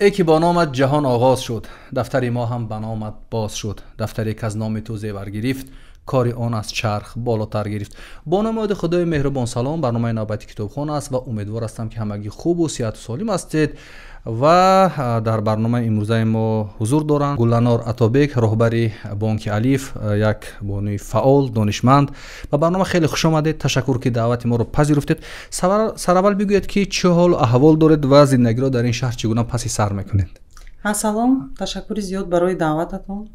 ای که با نامت جهان آغاز شد، دفتر ما هم به نامت باز شد. دفتری که از نام تو زیور گرفت، کار آن از چرخ بالاتر گرفت. با نام خدای مهربان سلام. برنامه نوبتی کتابخانه است و امیدوار هستم که همگی خوب و صحت و سالم هستید. و در برنامه امروزه ما حضور دارند گلنار عطابک، راهبر بانک الف، یک بانوی فعال دانشمند. و برنامه خیلی خوش آمدید. تشکر که دعوت ما رو پذیرفتید. سرول بگویید که چه حال و احوال دارید و زندگی را در این شهر چگونه پس سر میکنید؟ سلام، تشکر زیاد برای دعوتتون.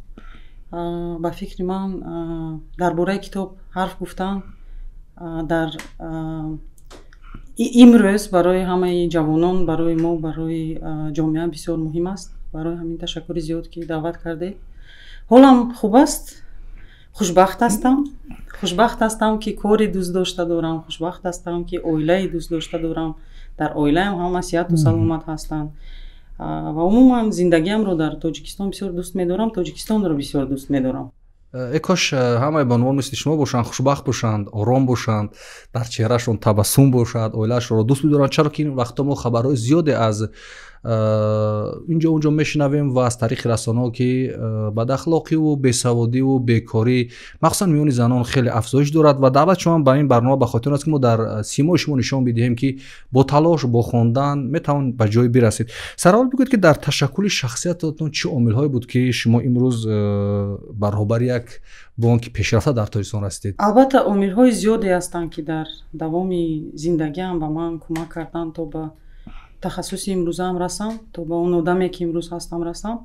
با فکر من درباره کتاب حرف گفتن در امروز برای همه جوانان، برای ما، برای جامعه بسیار مهم است. برای همین تشکر زیاد که دعوت کرده. حالم خوب است. خوشبخت هستم که کاری دوست داشته دارم. خوشبخت هستم که عائله دوست داشته دارم. در عائله هم صحت و سلامت هستند. و عموما زندگیم رو در تاجیکستان بسیار دوست می‌دارم. تاجیکستان رو بسیار دوست می‌دارم. کاش همه بانوان مثل شما باشند، خوشبخت باشند، آرام باشند، در چهرهشون تبسم باشد، عائله‌اش رو دوست بدارند. چرا که این وقتا ما خبرهای زیادی از اینجا اونجا میشنویم و از طریق رسانه‌ها که بد اخلاقی و بیسوادی و بیکاری مخصوصا میون زنان خیلی افزایش دارد. و دعوت شما به این برنامه به خاطر است که ما در سیمای شما نشان بدهیم که با تلاش با خواندن میتوان به جای برسید. سرحال بگویید که در تشکل شخصیتتون چه عامل‌هایی بود که شما امروز برابر یک بانک پیشرفته در تاجیکستان هستید؟ البته عامل‌های زیادی هستند که در دوام زندگیم به من کمک کردند تا به تخصصی امروز هم رسم، تا به اون آدمی که امروز هستم رسم.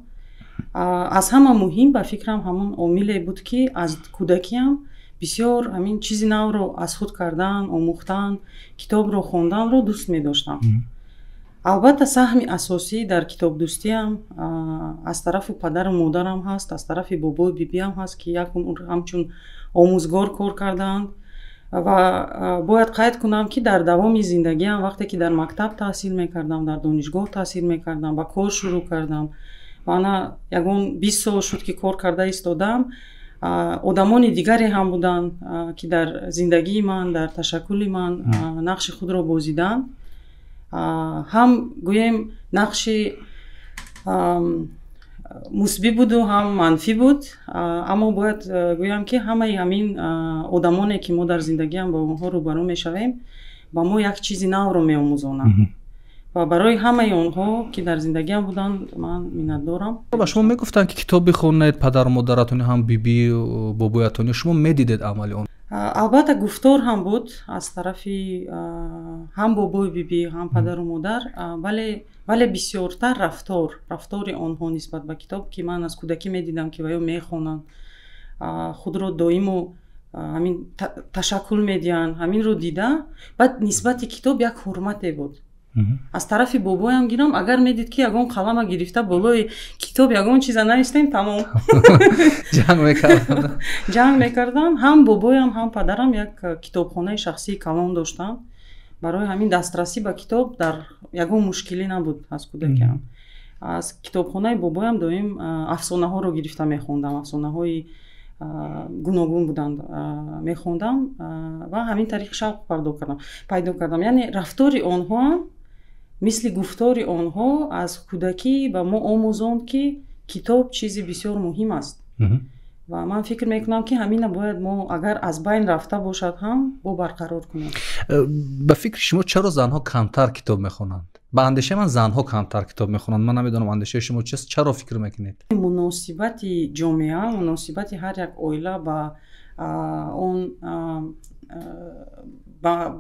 از همه مهم به فکرم همون عاملی بود که از کودکیم بسیار همین چیزی نو رو از خود کردن، آموختن، کتاب رو خوندن رو دوست می داشتم. البته سهم اساسی در کتاب دوستیم از طرف پدر و مادرم هست، از طرف بابا و بیبی هم هست که یک همچون آموزگار کار کردند. و باید قید کنم که در دوام زندگیم وقتی که در مکتب تحصیل میکردم، در دانشگاه تحصیل میکردم و کار شروع کردم و انا یگون 20 سال شد که کار کرده ایستادم. آدمان دیگری هم بودن که در زندگی من، در تشکل من نقش خود را بازیدن. هم گویم نقش مثبت بود و هم منفی بود. اما باید گویم که همه همین آدمانی که ما در زندگی هم با اونها روبرو میشویم با ما یک چیزی نو رو میآموزونن و برای همه اونها که در زندگی هم بودن من منتدارم. با شما میگفتن که کتاب بخونید، پدر و مادرتون هم بیبی و بابایتون، شما میدیدید عمل اون؟ البته گفتار هم بود از طرف هم بابای بیبی هم پدر و مادر، ولی بسیارتر رفتار آنها نسبت به کتاب که من از کودکی میدیدم که ویا میخونن، خود رو دائم و همین تشکل میدین، همین رو دیده. بعد نسبت کتاب یک حرمتی بود. از طرف بابایم گیرم اگر میدید که یگون قلم گرفته بالای کتاب یگون چیزا نوشتیم تمام جنگ میکردن. هم بابایم هم پدرم یک کتابخانه شخصی کلان داشتن. برای همین دسترسی به کتاب در یگون مشکلی نبود. از کودکیم از کتابخانه بابایم دائم افسانه ها رو گرفته میخوندم. افسانه های گوناگون بودند میخوندم و همین طریق شوق پیدا کردم. یعنی رفتار آنها مثل گفتار آنها از کودکی به ما آموزاند که کتاب چیزی بسیار مهم است. و من فکر میکنم که همین باید ما اگر از بین رفته باشد هم با برقرار کنیم. به فکر شما چرا زنها کمتر کتاب میخونند؟ به اندیشه من زنها کمتر کتاب میخونند. من نمیدونم اندیشه شما چیست؟ چرا فکر میکنید؟ مناسبت جامعه، مناسبت هر یک عائله با اون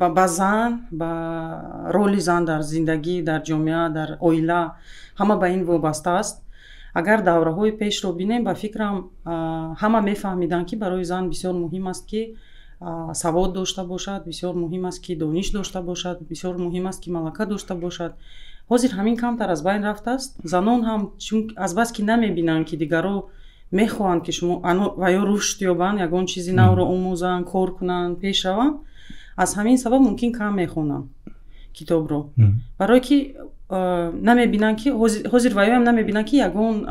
با زن، با رول زن در زندگی، در جامعه، در عائله، همه به این وابسته است. اگر دوره های پیش رو بینیم به فکرم همه میفهمیدن که برای زن بسیار مهم است که سواد داشته باشد، بسیار مهم است که دانش داشته باشد، بسیار مهم است که ملکه داشته باشد. حاضر همین کمتر از بین رفته است. زنان هم چون از بس که نمیبینن که دیگرو میخواهند که شما و یا رشد یابن، یگون چیزی نو رو آموزن، کار کنن، پیش روند، از همین سبب ممکن کم میخونن کتاب رو. برای که نمیبینن که حاضر ویا هم نمیبینن که یگون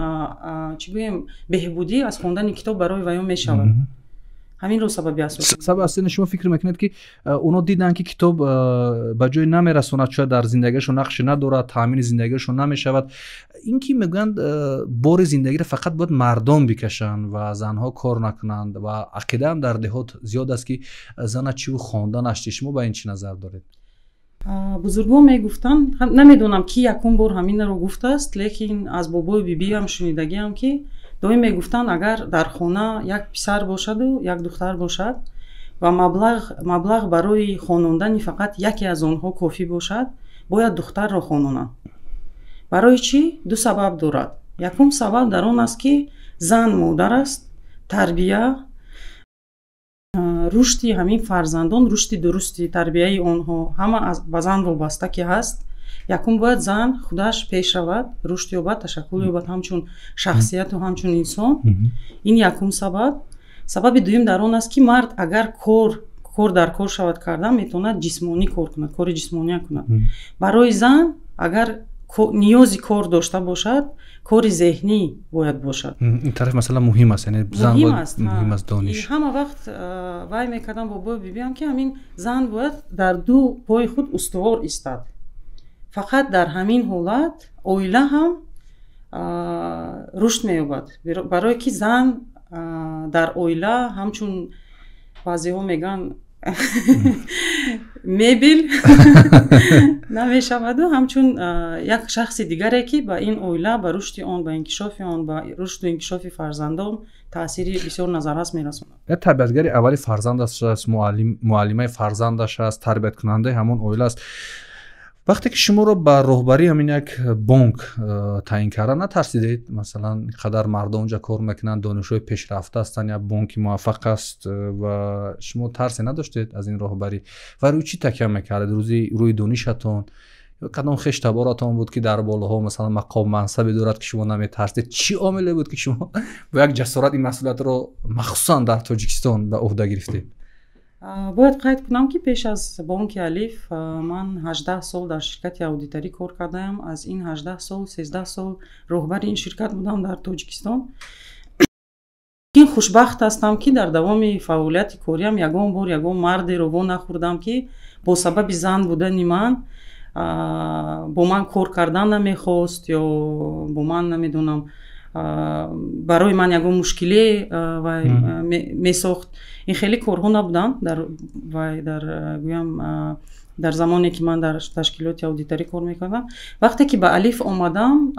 چی بگیم بهبودی از خوندن کتاب برای ویا میشود. ҳаминро сабаби асосӣ. сабаби асоси шумо фикр мекунед ки оно диданд ки китоб ба ҷой намерасонад, шояд дар зиндагиашон нақши надорад, таъмини зиндагиашон намешавад. ин ки мегӯянд бори зиндагиро фақат бояд мардон бикашанд ва занҳо кор накунанд ва ақидаам дар деҳот зиёд аст ки зана чиву хонданаш чи. шумо ба ин чӣ назар доред? бузургон мегуфтанд, намедонам ки якум бор ҳаминро гуфтааст, лекин аз бобои бибиам шунидагиам ки доим мегуфтанд агар дар хона як писар бошаду як духтар бошад ва маблағ барои хонондани фақат яке аз онҳо кофӣ бошад, бояд духтарро хононанд. барои чӣ? Ду сабаб дорад. якум сабаб дар он аст ки зан модар аст, тарбия, рушди ҳамин фарзандон, рушди дурусти тарбияи онҳо ҳама ба зан вобаста ки ҳаст. якум бояд зан худаш пеш равад, рушд ёбад, ташаккул ёбад ҳамчун шахсияту ҳамчун инсон. ин якум сабаб. сабаби дуюм дар он аст ки мард агар кор дар кор шавад кардан, метавонад ҷисмонӣ кор кунад, кори ҷисмония кунад. барои зан агар ниёзи кор дошта бошад, кори зеҳнӣ бояд бошад. ин тараф масъала муҳим аст, яъне зан муҳим аст дониш. ҳама вақт вай мекардам бо бобои бибиам ки ҳамин зан бояд дар ду пои худ устувор истад. фақат дар ҳамин ҳолат оила ҳам рушд меёбад. барое ки зан дар оила ҳамчун баъзеҳо мегӯянд мебел намешаваду ҳамчун як шахси дигаре ки ба ин оила, ба рушди он, ба инкишофи он, ба рушду инкишофи фарзандон таъсири бисёр назаррас мерасонад. як тарбиятгари аввали фарзандаш аст, муаллимаи фарзандаш аст, тарбияткунандаи ҳамон оила аст. вақте ки шуморо ба роҳбарии ҳамин як бонк таъин карда, натарсидед? масалан қадар мардон онҷа кор мекунанд, донишҷӯи пешрафта ҳастанд, як бонки муваффақ аст ва шумо тарсе надоштед аз ин роҳбарӣ? ва рӯи чӣ такя мекардед? рӯи донишатон ё кадом хештаборатон буд ки дар болоҳо масалан мақом мансабе дорад ки шумо наметарсед? чӣ омиле буд ки шумо бо як ҷасорат ин масъулиятро махсусан дар Тоҷикистон ба уҳда гирифтед? бояд қайд кунам ки пеш аз бонки Алиф ман 18 сол дар ширкати аудиторӣ кор кардаам. аз ин 18 сол 13 сол роҳбари ин ширкат будам дар Тоҷикистон. ин хушбахт ҳастам ки дар давоми фаъолияти кориам ягон бор ягон мардеро вонахӯрдам ки бо сабаби зан будани ман бо ман кор кардан намехост ё бо ман намедонам барои ман ягон мушкиле вай месохт. ин хеле корҳо набуданд дар замоне ки ман дар ташкилоти аудиторӣ кор мекардам. вақте ки ба Алиф омадам,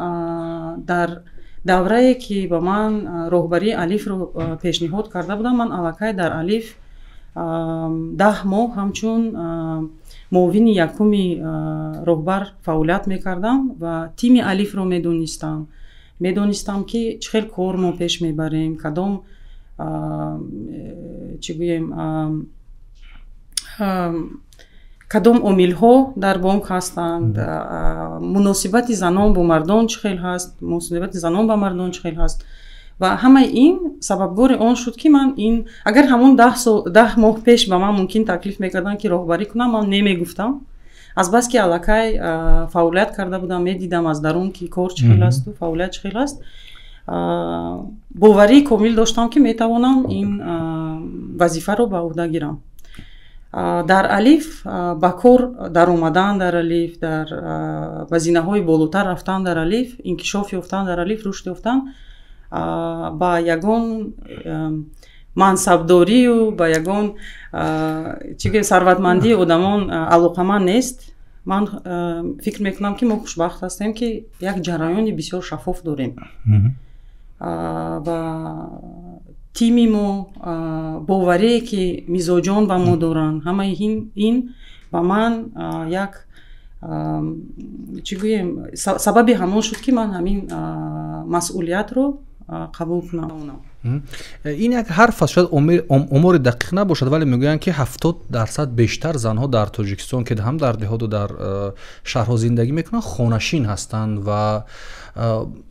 дар даврае ки ба ман роҳбарии Алифро пешниҳод карда будам, ман аллакай дар Алиф 10 моҳ ҳамчун муовини якуми роҳбар фаъолият мекардам ва тими Алифро медонистам ки чӣ хел кор мо пеш мебарем, кадом чӣ гӯем кадом омилҳо дар бонк ҳастанд, муносибати занон бо мардон чӣ хел ҳаст, муносибати занон ба мардон чӣ хел ҳаст. ва ҳамаи ин сабабгори он шуд ки ман ин агар ҳамон 10 моҳ пеш ба ман мумкин таклиф мекарданд ки роҳбарӣ кунам, ман немегуфтам. азбаски аллакай фаъолият карда будам, медидам аз дарун ки кор чӣ хел асту фаъолият чӣ хел аст. боварии комил доштам ки метавонам ин вазифаро ба уҳда гирам. дар Алиф ба кор даромадан дар Алиф, дар вазинаҳои болотар рафтан дар Алиф, инкишоф ёфтан дар Алиф, рушд ёфтан ба ягон мансабдорию ба ягон сарватмандии одамон алоқаманд нест. ман фикр мекунам ки мо хушбахт ҳастем ки як ҷараёни бисёр шаффоф дорем ва тими мо боварие ки мизоҷон ба мо доранд, ҳамаи ин ба ман як чӣ гӯем сабаби ҳамон шуд ки ман ҳамин масъулиятро қабул кунам. ин як ҳарф аст, шояд омори дақиқ набошад, вале мегӯянд ки 70% бештар занҳо дар Тоҷикистон ки ҳам дар деҳоту дар шаҳрҳо зиндагӣ мекунанд хонашин ҳастанд ва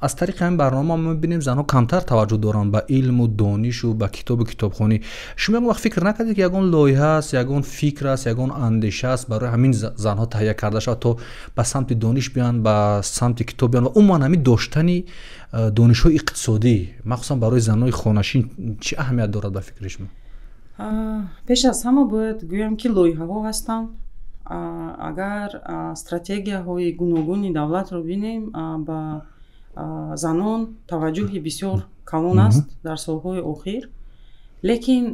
аз тариқи ҳамин барнома мо мебинем занҳо камтар таваҷҷӯҳ доранд ба илму донишу ба китобу китобхонӣ. шумо ягон вақт фикр накардед ки ягон лоиҳа аст, ягон фикр аст, ягон андеша аст барои ҳамин занҳо таҳия карда шавад то ба самти дониш биёнд, ба самти китоб биёнд ва умуман ҳамин доштани донишҳои иқтисодӣ махсусан барои занҳои хонашин чӣ аҳамият дорад ба фикри шумо? пеш аз ҳама бояд гӯям ки лоиҳаҳо ҳастанд. Агар стратегияҳои гуногуни давлатро бинем, ба занон таваҷҷӯҳи бисёр калон аст дар солҳои охир, лекин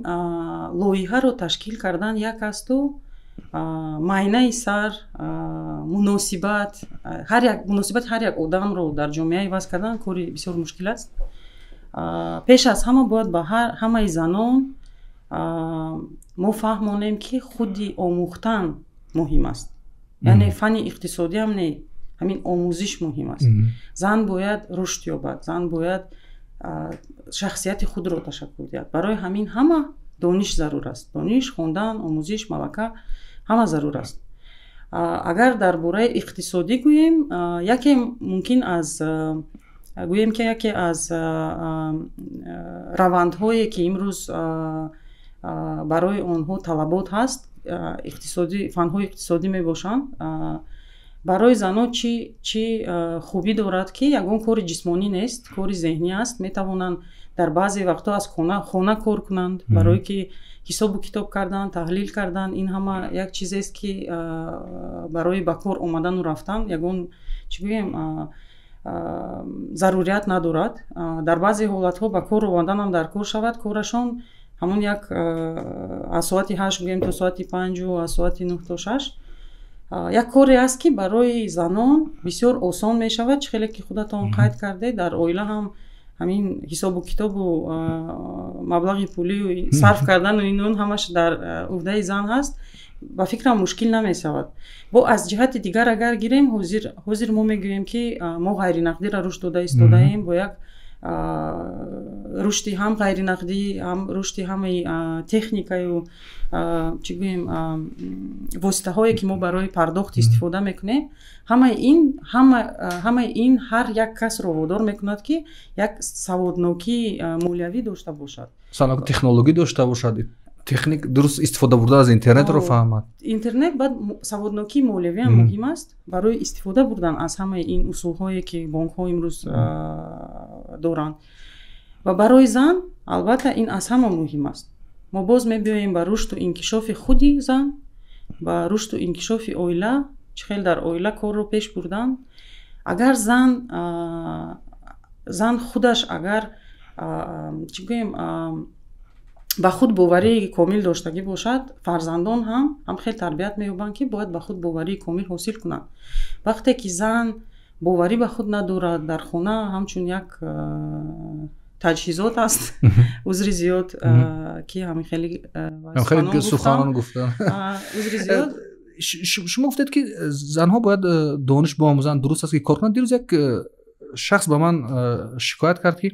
лоиҳаро ташкил кардан як асту майнаи сар, муносибати ҳар як одамро дар ҷомеа иваз кардан кори бисёр мушкил аст. пеш аз ҳама бояд ба ҳамаи занон мо фаҳмонем ки худи омӯхтан муҳим аст. яъне фанни иқтисодӣ ҳам не, ҳамин омӯзиш муҳим аст. зан бояд рушд ёбад, зан бояд шахсияти худро ташаккул диҳад. барои ҳамин ҳама дониш зарур аст. дониш, хондан, омӯзиш, малака ҳама зарур аст. агар дар бораи иқтисодӣ гӯем, яке мумкин аз гӯем ки яке аз равандҳое ки имрӯз барои онҳо талабот ҳаст, фанҳои иқтисодӣ мебошанд. барои занон чӣ хубӣ дорад ки ягон кори ҷисмонӣ нест, кори зеҳнӣ аст. метавонанд дар баъзе вақтҳо аз хона кор кунанд, барое ки ҳисобу китоб кардан, таҳлил кардан. ин ҳама як чизест ки барои ба кор омадану рафтан ягон чӣ гӯем зарурият надорад. дар баъзе ҳолатҳо ба кор омаданам дар кор шавад, корашон ҳамон як аз соати 8 гӯем то соати 5, аз соати 9 то 6. як коре аст ки барои занон бисёр осон мешавад. чихеле ки худатон қайд карде, дар оила ҳам ҳамин ҳисобу китобу маблағи пулию сарф кардану инон ҳамаш дар уҳдаи зан ҳаст. ба фикрам мушкил намешавад. бо аз ҷиҳати дигар агар гирем, ҳозир мо мегӯем ки мо ғайринақдиро рушд дода истодаем, бо як рушди ҳам ғайринақдӣ, ҳам рушди ҳамаи техникаю чӣ гӯем воситаҳое ки мо барои пардохт истифода мекунем. ҳамаи ин ҳар як касро водор мекунад ки як саводнокии молиявӣ дошта бошад, саноки технологӣ дошта бошад, техник дуруст истифода бурда аз интернетро фаҳмад. интернет баъд саводнокии молиявӣ ҳам муҳим аст барои истифода бурдан аз ҳамаи ин усулҳое ки бонкҳо имрӯз доранд. ва барои зан албатта ин аз ҳама муҳим аст. мо боз мебиёем ба рушду инкишофи худи зан, ба рушду инкишофи оила, чихел дар оила корро пеш бурдан. агар зан худаш агар чӣ гӯем ба худ боварии комил доштагӣ бошад, фарзандон ҳам хел тарбият меёбанд ки бояд ба худ боварии комил ҳосил кунанд. вақте ки зан боварӣ ба худ надорад, дар хона ҳамчун як таҷҳизот аст, узри зиёд ки ҳамин хеле суханон гуфтан, узри зиёд. шумо гуфтед ки занҳо бояд дониш биомӯзанд, дуруст аст ки кор кунанд. дирӯз як шахс ба ман шикоят кард ки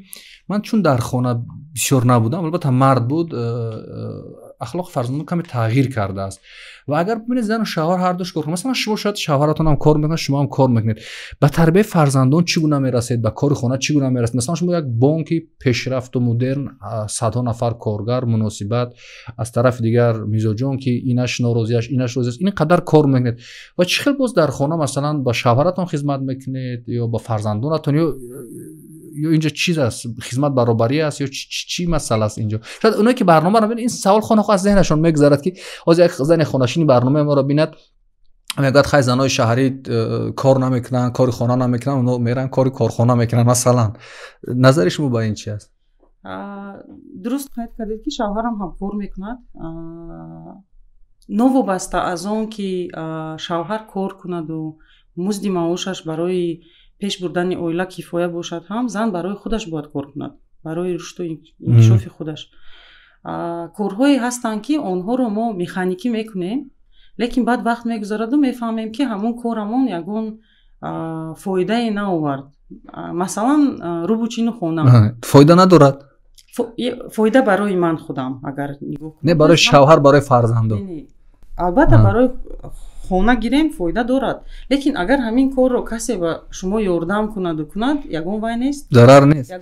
ман чун дар хона бисёр набудам, албатта мард буд, ахлоқи фарзандон каме тағйир кардааст. ва агар бибинед зану шавҳар ҳар душ кор кунанд, масалан шумо шояд шавҳаратон ҳам кор мекунад, шумо ҳам кор мекунед, ба тарбияи фарзандон чӣ гуна мерасед, ба кори хона чӣ гуна мерасед? масалан шумо як бонки пешрафту модерн, садҳо нафар коргар, муносибат, аз тарафи дигар мизоҷон ки инаш норозиаш, инаш розиаст, ин қадар кор мекунед. ва чӣ хел боз дар хона масалан ба шавҳаратон хизмат мекунед ё ба фарзандонатон, ё инҷо чиз аст, хизмат баробарӣ аст ё чӣ масъала аст инҷо? шояд оное ки барномаро бинад, ин савол хонахо аз зеҳнашон мегузарад ки ҳозир як зани хонашини барномаи моро бинад, мегӯяд хай занои шаҳрӣ кор намекунанд, кори хона намекунанд, оно меран кори корхона мекунанд масалан. назари шумо ба ин чи аст? дуруст қайд кардед ки шавҳарам ҳам кор мекунад. новобаста аз он ки шавҳар кор кунаду музди маошаш барои пеш бурдани оила кифоя бошад, ҳам зан барои худаш бояд кор кунад, барои рушду инкишофи худаш. корҳое ҳастанд ки онҳоро мо механикӣ мекунем, лекин баъд вақт мегузараду мефаҳмем ки ҳамон корамон ягон фоидае наовард. масалан рубучину хона фоида надорад. фоида барои ман худам агар нигоҳ кунем, не барои шавҳар, барои фарзандон. албатта барои хона гирем фоида дорад, лекин агар ҳамин корро касе ба шумо ёрдам кунаду кунад, ягон вай нест, зарар нест.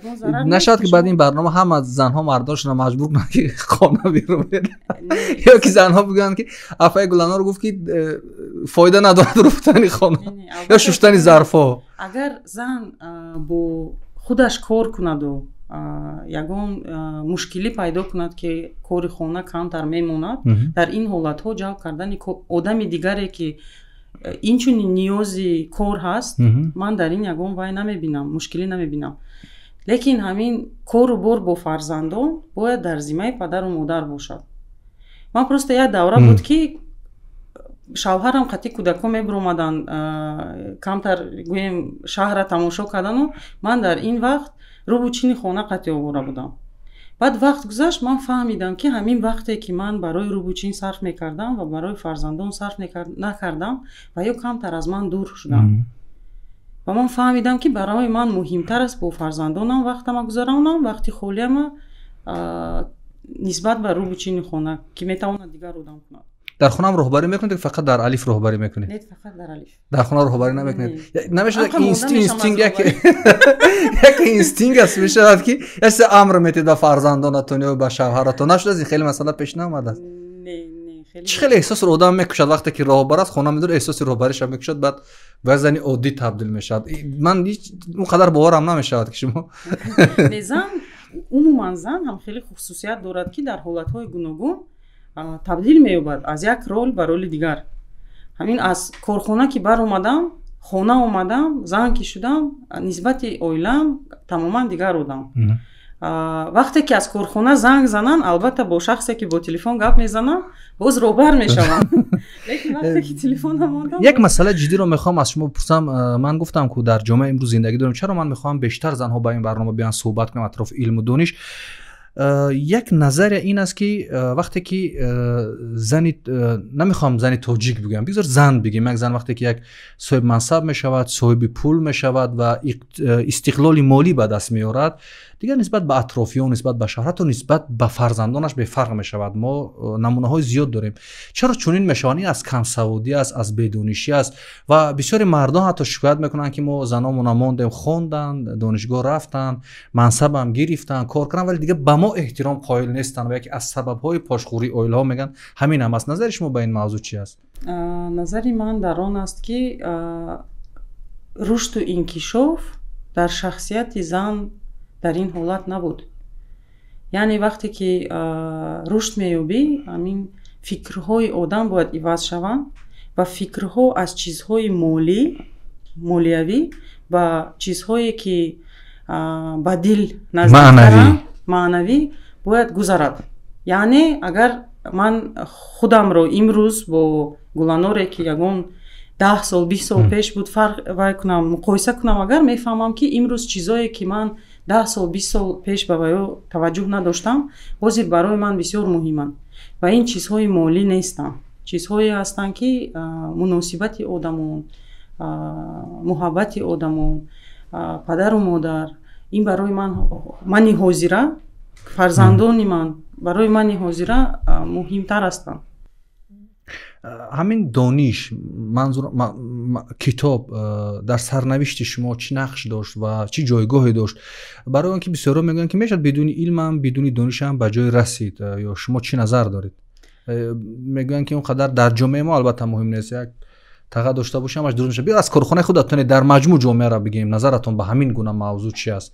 нашад ки баъди ин барнома ҳама занҳо мардонашонро маҷбур кунанд ки хона биромед, ё ки занҳо бигӯянд ки афаи Гуланор гуфт ки фоида надорад руфтани хона ё шуштани зарфҳо. агар зан бо худаш кор кунаду ягон мушкилӣ пайдо кунад ки кори хона камтар мемонад, дар ин ҳолатҳо ҷалб кардани одами дигаре ки инчунин ниёзи кор ҳаст, ман дар ин ягон вай намебинам, мушкилӣ намебинам. лекин ҳамин кору бор бо фарзандон бояд дар зиммаи падару модар бошад. ман просто як давра буд ки шавҳарам қатъи кӯдакҳо мебиромаданд камтар гӯем шаҳрра тамошо кардану ман дар ин вақт рӯбучини хона қатъи овора будам. баъд вақт гузашт, ман фаҳмидам ки ҳамин вақте ки ман барои рӯбучин сарф мекардам ва барои фарзандон сарф накардам ва ё камтар аз ман дур шудам. ва ман фаҳмидам ки барои ман муҳимтар аст бо фарзандонам вақтама гузаронам, вақти холиама нисбат ба рӯбучини хона ки метавонад дигар одам кунад. дар хонам роҳбарӣ мекунед ки фақат дар алиф роҳбарӣ мекунед? Не, фақат дар алиф. дар хона роҳбарӣ намекунед? намешавад ки инстинкт як инстинкт аст мешавад ки ясе амр метед ба фарзандонатон ё ба шавҳаратон? нашуд аз ин хеле масъала пеш наомадааст? Не, хеле. чӣ хеле эҳсоси одам мекушад вақте ки роҳбар аст, хона медоре эҳсоси роҳбариша мекушад, баъд ба зани оддӣ табдил мешавад. ман он қадар боварам намешавад ки шумо зан умуман зан ҳам хеле хусусият дорад ки дар ҳолатҳои гуногун табдил меёбад аз як рол ба роли дигар. ҳамин аз корхона ки баромадам, хона омадам, зан ки шудам, нисбати оилаам тамоман дигар одам. вақте ки аз корхона занг зананд, албатта бо шахсе ки бо телефон гап мезанам, боз роҳбар мешавам. лекин вақте ки телефонам одам, як масъалаи ҷиддиро мехоҳам аз шумо бипурсам. ман гуфтам ки дар ҷомеаи имрӯз зиндагӣ дорем, чаро ман мехоҳам бештар занҳо ба ин барнома биёянд, суҳбат кунем атрофи илму дониш. як назария ин аст ки вақте ки зани, намехоҳам зани тоҷик бигӯям, бигзор зан бигем, як зан вақте ки як соҳиби мансаб мешавад, соҳиби пул мешавад ва истиқлоли молӣ ба даст меорад, дигар нисбат ба атрофиён, нисбат ба шаҳр, ҳатто нисбат ба фарзандонаш бефарқ мешавад. мо намунаҳои зиёд дорем. чаро чунин мешавад? ин аз камсаводӣ аст, аз бедонишӣ аст ва бисёри мардон ҳатто шикоят мекунанд ки мо занҳо намондем, хонданд, донишгоҳ рафтанд, мансабам гирифтанд, кор карданд, вале дигар ба мо эҳтиром қоил нестанд ва яке аз сабабҳои пошхӯрии оилаҳо мегӯян ҳамин аст. назари шумо ба ин мавзӯъ чӣ аст? назари ман дар он аст ки рушду инкишоф дар шахсияти зан дар ин ҳолат набуд. яъне вақте ки рушд меёбӣ, ҳамин фикрҳои одам бояд иваз шаванд ва фикрҳо аз чизҳои молиявӣ ба чизҳое ки ба дил наздиктаранд, маънавӣ бояд гузарад. яъне агар ман худамро имрӯз бо Гуланоре ки ягон 10 сол 20 сол пеш буд фарқ вай кунам, муқоиса кунам, агар мефаҳмам ки имрӯз чизое ки ман 10 сол 20 сол пеш ба ваё таваҷҷӯҳ надоштам, бози барои ман бисёр муҳиманд. ва ин чизҳои молӣ нестанд. чизҳое ҳастанд ки муносибати одамон, муҳаббати одамон, падару модар, ин барои мани ҳозира, фарзандони ман барои мани ҳозира муҳимтар ҳастанд. ҳамин дониш, манзур китоб дар сарнавишти шумо чӣ нақш дошт ва чӣ ҷойгоҳе дошт? барои он ки бисёрҳо мегӯянд ки мешавад бидуни илмам, бидуни донишам ба ҷой расид, ё шумо чӣ назар доред? мегӯянд ки он қадар дар ҷомеаи мо албатта муҳим нест, як тағат дошта бошам аш дуруст мешавад. биё аз корхонаи худатон дар маҷмӯъ ҷомеаро бигем, назаратон ба ҳамин гуна мавзӯъ чӣ аст?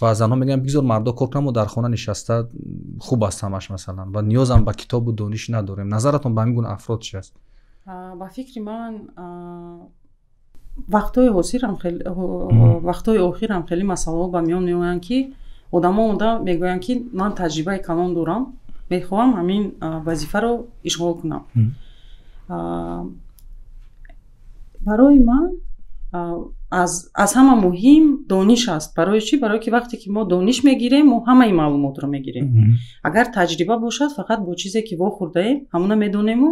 ва занҳо мегӯянд бигзор мардо кор кунанд, мо дар хона нишаста хуб аст ҳамаш масалан ва ниёзам ба китобу дониш надорем. назаратон ба ҳамин гуна афрод чӣ аст? ба фикри ман вақтҳои охирам хеле масъалаҳо ба миён меоянд ки одамо мегӯянд ки ман таҷрибаи калон дорам, мехоҳам ҳамин вазифаро ишғол кунам. барои ман аз ҳама муҳим дониш аст. барои чӣ? барое ки вақте ки мо дониш мегирем, мо ҳамаи маълумотро мегирем. агар таҷриба бошад, фақат бо чизе ки вохӯрдаем ҳамуна медонему,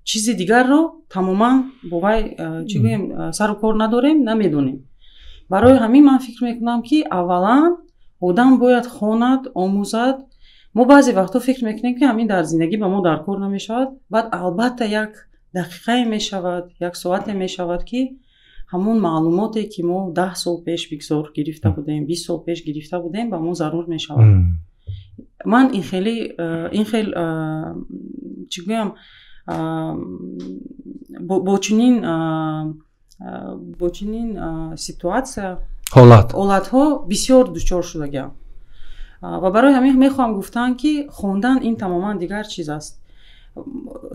чизи дигарро тамоман бо вай чӣ гӯем сару кор надорем, намедонем. барои ҳамин ман фикр мекунам ки аввалан одам бояд хонад, омӯзад. мо баъзе вақтҳо фикр мекунем ки ҳамин дар зиндагӣ ба мо дар кор намешавад, баъд албатта як дақиқае мешавад, як соате мешавад ки ҳамон маълумоте ки мо 10 сол пеш бигзор гирифта будем, 20 сол пеш гирифта будем, ба мо зарур мешавад. ман ин хел чӣ гӯям бо чунин ситуатсия ҳолатҳо бисёр дучор шудагам. ва барои ҳамин мехоҳам гуфтан ки хондан ин тамоман дигар чиз аст.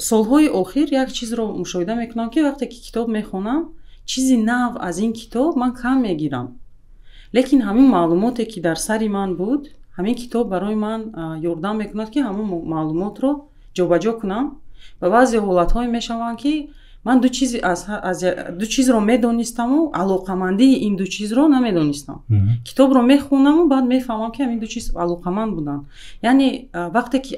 солҳои охир як чизро мушоҳида мекунам ки вақте ки китоб мехонам чизи нав аз ин китоб ман кам мегирам, лекин ҳамин маълумоте ки дар сари ман буд, ҳамин китоб барои ман ёрдам мекунад ки ҳамин маълумотро ҷобаҷо кунам. ва баъзе ҳолатҳое мешаванд ки ман ду чизро медонистаму алоқамандии ин ду чизро намедонистам. Китобро мехонаму баъд мефаҳмам ки ҳамин ду чиз алоқаманд буданд. Яъне вақте ки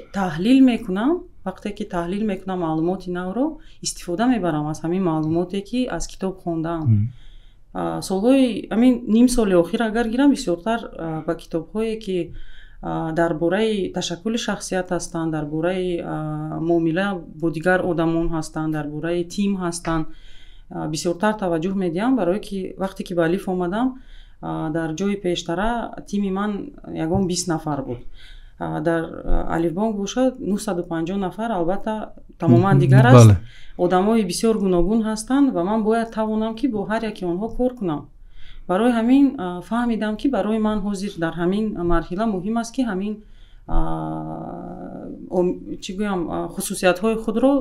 таҳлил мекунам маълумоти навро, истифода мебарам аз ҳамин маълумоте ки аз китоб хондаам. солҳои ҳамин ним соли охир агар гирам, бисёртар ба китобҳое ки дар бораи ташаккули шахсият ҳастанд, дар бораи муомила бо дигар одамон ҳастанд, дар бораи тим ҳастанд, бисёртар таваҷҷӯҳ медиҳам, барое ки вақте ки ба алиф омадам, дар ҷои пештара тими ман ягон 20 нафар буд. дар алифбонк бошад 950 нафар, албатта тамоман дигар аст. одамои бисёр гуногун ҳастанд ва ман бояд тавонам ки бо ҳар яки онҳо кор кунам. барои ҳамин фаҳмидам ки барои ман ҳозир дар ҳамин марҳила муҳим аст ки ҳамин чӣ гӯям хусусиятҳои худро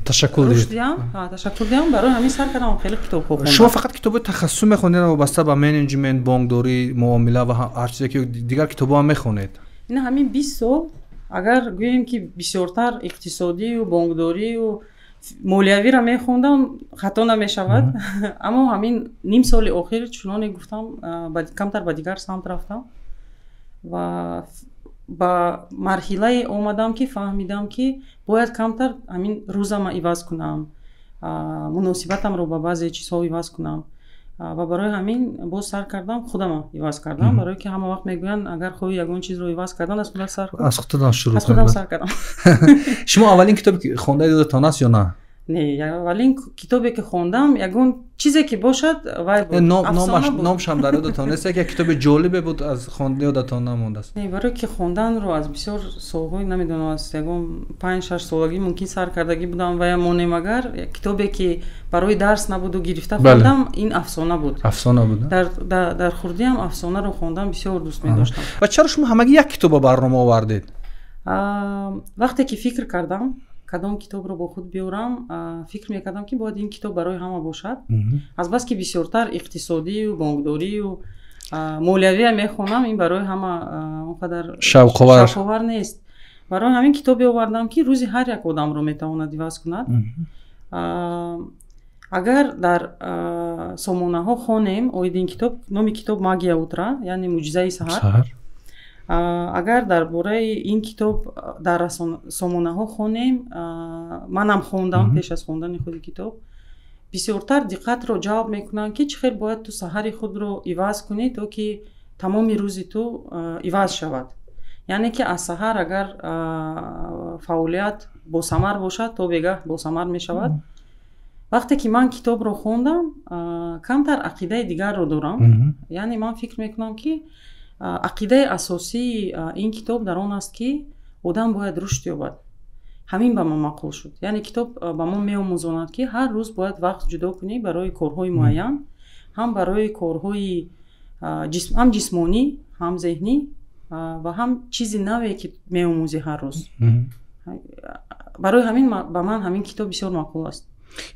ташаккур диҳам. барои ҳамин сар кардам хеле китобҳо хондам. шумо фақат китобҳои тахассусӣ мехонед вобаста ба менеҷмент, бонкдорӣ, муомила ва ҳар чизе ки дигар китобҳо ҳам мехонед? ина ҳамин 20 сол агар гӯем ки бисёртар иқтисодию, бонкдорию, молиявиро мехондам, хато намешавад. аммо ҳамин ним соли охир, чуноне гуфтам, камтар ба дигар самт рафтам ва ба марҳилае омадам ки фаҳмидам ки бояд камтар ҳамин рӯзама иваз кунам, муносибатамро ба баъзе чизҳо иваз кунам. ва барои ҳамин боз сар кардам, худама иваз кардам, барое ки ҳама вақт мегӯянд агар хоҳӣ ягон чизро иваз кардан аз худам сар кардам. шумо аввалин китобе ки хондаи ёдатон аст ё на? Не, аввалин китобе ки хондам ягон чизе ки бошад вай буд. номшам дар ёдатон нест? як китоби ҷолибе буд аз хонда ёдатон намондааст? Не, барое ки хонданро аз бисёр солҳои намедонам, аз ягон 5-6 солагӣ мумкин сар кардагӣ будам ва я монем агар китобе ки барои дарс набуду гирифта хондам, ин афсона буд. Афсона буд. дар хурдиам афсонаро хондам бисёр дӯст медоштам. ва чаро шумо ҳамагӣ як китобро барнома овардед? вақте ки фикр кардам кадом китобро бо худ биёрам, фикр мекардам ки бояд ин китоб барои ҳама бошад. азбаски бисёртар иқтисодию, бонкдорию, молиявия мехонам, ин барои ҳама онқадар шавқовар нест. барои ҳамин китобе овардам ки рӯзи ҳар як одамро метавонад иваз кунад. агар дар сомонаҳо хонем оид ин китоб, номи китоб магия утра, яъне муъҷизаи саҳар. агар дар бораи ин китоб дар сомонаҳо хонем, манам хондам пеш аз хондани худи китоб, бисёртар диққатро ҷалб мекунанд ки чӣ хел бояд ту саҳари худро иваз кунӣ, то ки тамоми рӯзи ту иваз шавад. яъне ки аз саҳар агар фаъолият босамар бошад, то бегаҳ босамар мешавад. вақте ки ман китобро хондам, камтар ақидаи дигарро дорам. яъне ман фикр мекунам ки ақидаи асосии ин китоб дар он аст ки одам бояд рушд ёбад. ҳамин ба ман маъқул шуд. яъне китоб ба мо меомӯзонад ки ҳар рӯз бояд вақт ҷудо кунӣ барои корҳои муайян, ҳам барои корҳои ҳам ҷисмонӣ, ҳам зеҳнӣ ва ҳам чизи наве ки меомӯзӣ ҳар рӯз. барои ҳамин ба ман ҳамин китоб бисёр маъқул аст.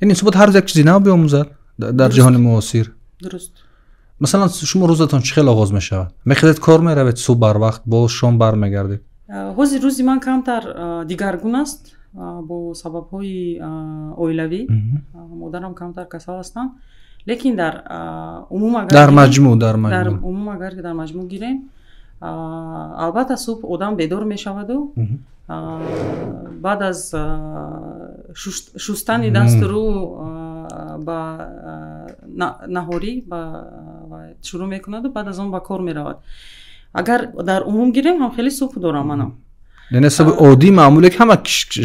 яъне инсон бояд ҳар рӯз як чизи нав биомӯзад дар ҷаҳони муосир? дуруст. масалан шумо рӯзатон чӣ хел оғоз мешавад? мехезед кор меравед субҳ барвақт, боз шом бармегардед? ҳозир рӯзи ман камтар дигаргун аст бо сабабҳои оилавӣ. модарам камтар касал ҳастанд, лекин дар умум дар маҷмӯъ агар дар маҷмӯъ гирем, албатта субҳ одам бедор мешаваду баъд аз шустани дасту рӯ ба наҳорӣ шурӯъ мекунаду баъд аз он ба кор меравад. агар дар умум гирем ҳам хеле субҳ дорам манам. яъне саб оддӣ маъмуле ки ҳама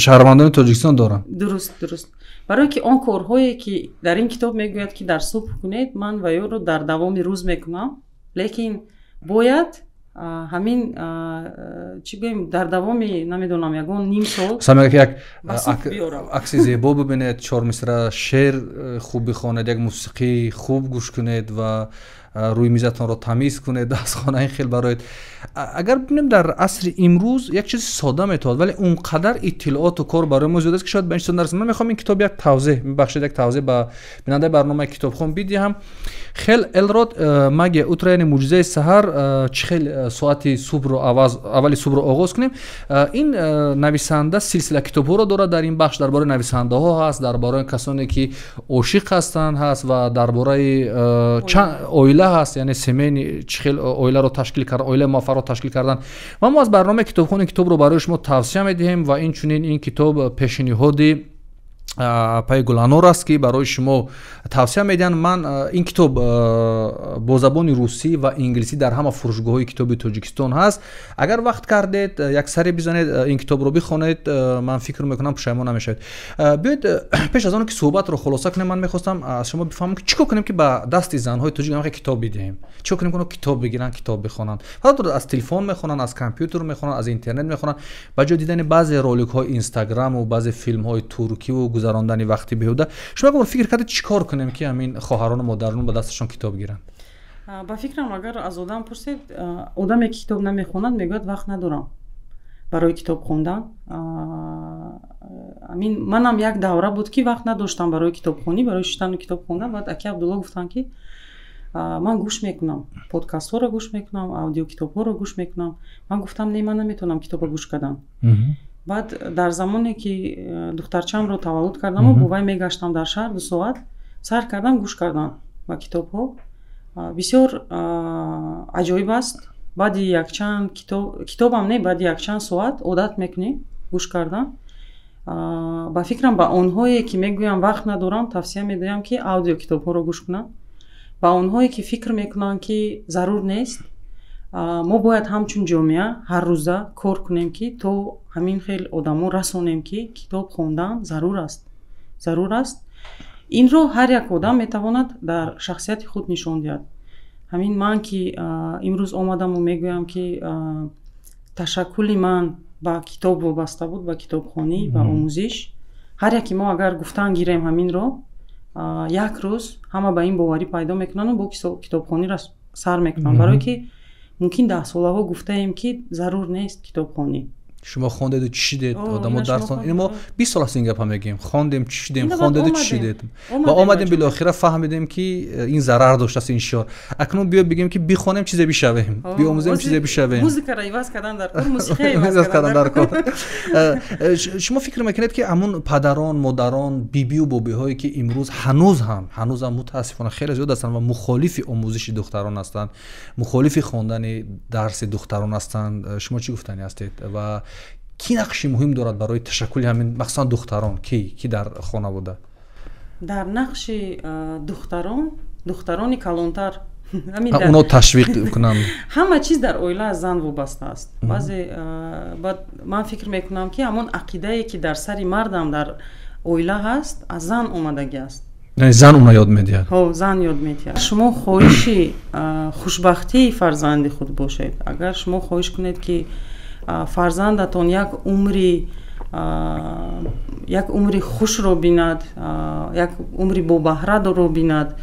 шаҳрвандони Тоҷикистон доранд. дуруст. барое ки он корҳое ки дар ин китоб мегӯяд ки дар субҳ кунед, ман ва ёро дар давоми рӯз мекунам, лекин бояд ҳамин чӣ гӯем дар давоми намедонам ягон ним сол як акси зебо бибинед, чормисра шеър хуб бихонед, як мусиқии хуб гӯш кунед ва روی میزتان رو تمیز کنه، دستخانه این خیلی برایت. اگر ببینیم در عصر امروز یک چیز ساده میتواد ولی اونقدر اطلاعات و کار برای ما زیاد است که شاید بهش نرسیم. من میخوام این کتاب یک توضیح میبخشید، یک توضیح به بیننده برنامه کتابخوان بدیم. خیلی الراد مگه اوترین معجزه سحر چه خیلی ساعتی صبح رو اولی صبح رو آغاز کنیم. این نویسنده سلسله کتاب‌ها رو داره. در این بخش درباره نویسنده ها هست، درباره کسانی که عاشق هستند هست و درباره چند اویله هست، یعنی سمین چه خیلی اویله رو تشکیل کردن، اویله موفق رو تشکیل کردن. و ما از برنامه کتابخوان این کتاب رو برای شما توصیه می‌دهیم و این چنین این کتاب پیشنهادی پای گلانور است که برای شما توصیه میدن. من این کتاب با زبان روسی و انگلیسی در همه فروشگاه‌های کتاب تاجیکستان هست. اگر وقت کردید یک سری بزنید این کتاب رو بخونید، من فکر میکنم پشیمان نمیشید. بیاید پیش از آن که صحبت رو خلاصه کنیم، من میخواستم از شما بفهمم که چیکار کنیم که به دست زن‌های تاجیک کتاب بدیم، چیکار کنیم که کتاب بگیرن، کتاب بخونن. فقط از تلفن میخونن، از کامپیوتر میخونن، از اینترنت میخونن. با جای دیدن بعضی رول‌های اینستاگرام و بعضی فیلم‌های ترکی و گذراندن وقتی بیهوده، شما فکر کردید چیکار کنیم که همین خواهران مدرن به دستشون کتاب گیرن؟ با فکرم اگر از آدم پرسید، آدمی که کتاب نمیخوند میگوید وقت ندارم برای کتاب خوندن. همین منم یک دوره بود که وقت نداشتم برای کتاب خونی، برای شدن کتاب خوندن. بعد اکی عبدالله گفتن که من گوش میکنم، پادکست ها رو گوش میکنم، اودیو کتاب ها رو گوش میکنم. من گفتم نه، من نمیتونم کتاب گوش کردن. بعد در زمانی که دخترچم رو تولد کردم و بوای میگشتم در شهر 2 ساعت سر کردم گوش کردم و کتاب ها بسیار عجایب است. بعد یک چند کتاب هم نه، بعد یک چند ساعت عادت میکنی گوش کردن. با فکرم با اونهایی که میگویم وقت ندارم توصیه میدم که اودیو کتاب ها رو گوش کنن. با اونهایی که فکر میکنن که ضرور نیست، ما باید همچون جامعه هر روزه کار کنیم که تو همین خیلی آدمو رسونیم که کتاب خوندن ضرور است. این رو هر یک آدم میتواند در شخصیت خود نشان دهد. همین من که امروز آمدم و میگویم که تشکل من با کتاب وابسته بود، با کتابخوانی و آموزش. هر یکی ما اگر گفتن گیریم همین رو، یک روز همه به این باوری پیدا میکنن و با کتابخوانی را سر میکنن. برای که ممکن 10 ساله گفته ایم که ضرور نیست کتابخوانی. شما خوندید و چیدید آدمو درسون. این ما 20 سال از این گپ میگیم، خواندیم چیدیم، خوندید و چیدید و آمدیم بالاخره فهمیدیم که این ضرر داشته است این شعر. اکنون بیا بگیم که بخونیم چیزی بشویم، بیاموزیم چیزی بشویم. موزیک را عوض کردن در کار، موسیقی عوض کردن در کار. شما فکر میکنید که همون پدران، مادران، بیبی و بابی هایی که امروز هنوز هم متاسفانه خیلی زیاد هستند و مخالف آموزش دختران هستند، مخالف خواندن درس دختران هستند، شما چی گفتنی هستید و کی نقشی مهم دارد برای تشکل همین مخصوصا دختران؟ کی در خانواده در نقش دخترانی کلانتر اونا تشویق کنند؟ همه چیز در اویله از زن وابسته است. بعضی من فکر میکنم که همون عقیده‌ای که در سری مردم در اویله هست از زن اومدگی است. یعنی زن اون یاد میدهد. زن یاد میدهد. شما خواهشی خوشبختی فرزند خود باشید. اگر شما خواهش کنید که فرزندتان یک عمری خوش رو بیند، یک عمری با بهره رو بیند،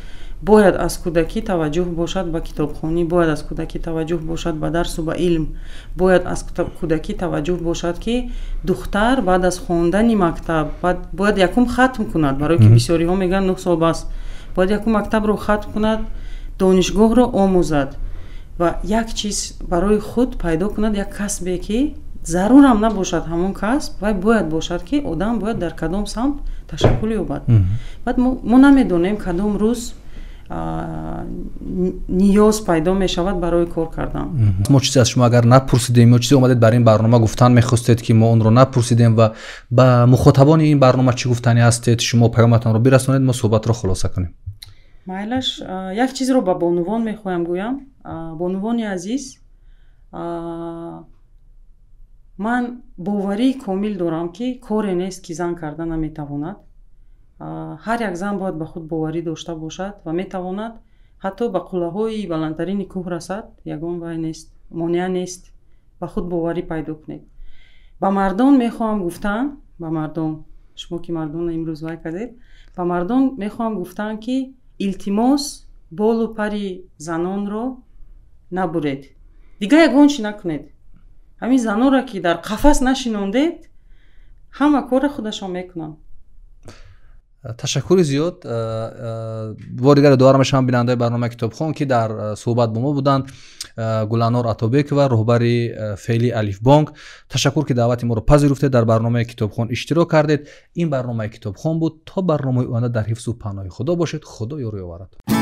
باید از کودکی توجه باشد به کتابخوانی، باید از کودکی توجه باشد به درس و به علم، باید از کودکی توجه باشد که دختر بعد از خواندن مکتب باید یکم ختم کند. برای که بسیاری ها میگن 9 سال بس، باید یکم مکتب رو ختم کند، دانشگاه رو آموزد و یک چیز برای خود پیدا کند، یک کسبی که ضرور هم نباشد همون کسب و باید باشد که آدم باید در کدام سمت تشکل یابد. بعد ما نمیدونیم کدام روز نیاز پیدا می شود برای کار کردن. ما چیزی از شما اگر نپرسیدیم، ما چیزی اومدید برای این برنامه گفتن میخواستید که ما اون رو نپرسیدیم و با مخاطبان این برنامه چی گفتنی هستید، شما پیامتون رو برسونید ما صحبت رو خلاصه کنیم. مایلش یک چیز رو با بانوان میخوایم گویم. بانوانی عزیز، من باوری کامل دارم که کاری نیست که زن کردن نمیتواند. هر یک زن باید به خود باوری داشته باشد و میتواند حتی به قله‌های بلندترین کوه رسد. یگان وای نیست، مانع نیست. به خود باوری پیدا کنید. با مردان میخوام گفتن، با مردان، شما که مردان امروز وای کردید، با مردان میخوام گفتن که التماس болу пари занонро набуред. Дигар ягон чи накунед. ҳамин занонро ки дар қафас нашинондед, ҳама кора худашон мекунанд. ташаккури зиёд. бори дигар дуара мешавам бинандаи барномаи Китобхон ки дар суҳбат бо мо буданд Гуланор Атобекова, роҳбари феъли Алифбонк. Ташаккур ки даъвати моро пазируфтед, дар барномаи Китобхон иштирок кардед. Ин барномаи Китобхон буд. То барномаи оянда дар ҳифзу паноҳи Худо бошед. Худо ёру оварад.